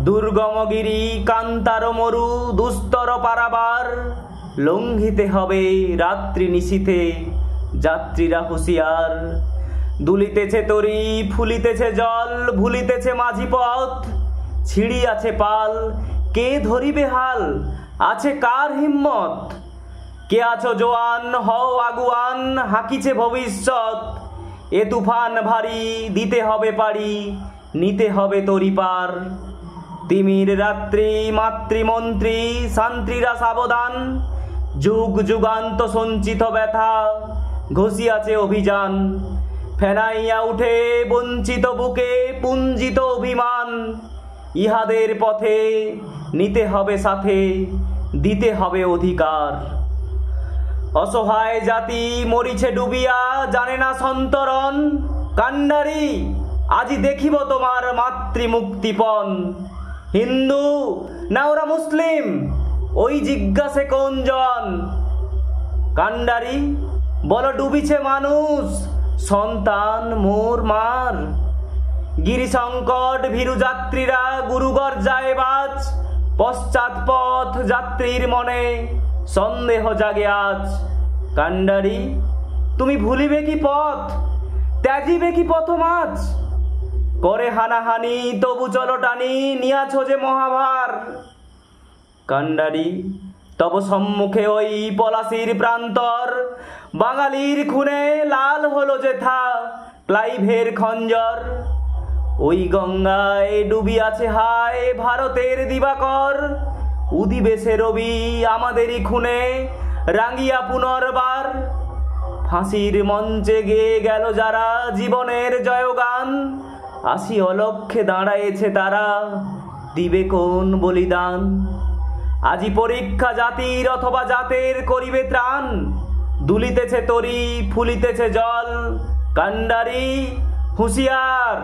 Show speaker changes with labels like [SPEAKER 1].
[SPEAKER 1] দুর্গমগিরি কান্তার মরু দুস্তর পারাবার, লঙ্ঘিতে হবে রাত্রি নিশীথে যাত্রীরা হুঁশিয়ার। দুলিতেছে তরি ফুলিতেছে জল, ভুলিতেছে মাঝি পথ, ছিড়িয়াছে পাল, কে ধরিবে হাল, আছে কার হিম্মত? কে আছো জোয়ান, হও আগুয়ান, হাঁকিছে ভবিষ্যৎ। এ তুফান ভারী, দিতে হবে পারি, নিতে হবে তরি পার। তিমির রাত্রি মাতৃমন্ত্রী শান্ত্রীরা সাবধান, যুগ যুগান্ত সঞ্চিত ব্যথা ঘষিয়াছে অভিযান। ফেনাইয়া উঠে বঞ্চিত বুকে পুঞ্জিত অভিমান, ইহাদের পথে নিতে হবে সাথে, দিতে হবে অধিকার। অসহায় জাতি মরিছে ডুবিয়া, জানে না সন্তরণ। কান্ডারি আজি দেখিব তোমার মাতৃমুক্তিপণ। হিন্দু না ওরা মুসলিম, ওই জিজ্ঞাসে কোনজন? কান্ডারি বলো ডুবিছে মানুষ, সন্তান মোর মার। গিরিসংকট ভীরু যাত্রীরা গুরুগর যায় বাজ, পশ্চাৎপথ যাত্রীর মনে সন্দেহ জাগে আজ। কান্ডারি তুমি ভুলিবে কি পথ, ত্যাজিবে কি পথমাজ? করে হানাহানি তবু চলো টানি, নিয়াছ যে মহাভার। কান্ডারি তব সম্মুখে ওই পলাশির প্রান্তর, বাঙালির খুনে লাল হলো যেথা ক্লাইভের খঞ্জর। ওই গঙ্গায় ডুবিয়াছে হায় ভারতের দিবাকর, উদিবে সে রবি আমাদেরই খুনে রাঙিয়া পুনর্বার। ফাঁসির মঞ্চে গেয়ে গেল যারা জীবনের জয়গান, আসি অলক্ষ্যে দাঁড়ায়েছে তারা, দিবে কোন বলিদান? আজি পরীক্ষা জাতির অথবা জাতের করিবে ত্রাণ, দুলিতেছে তরি ফুলিতেছে জল। কান্ডারি হুঁশিয়ার।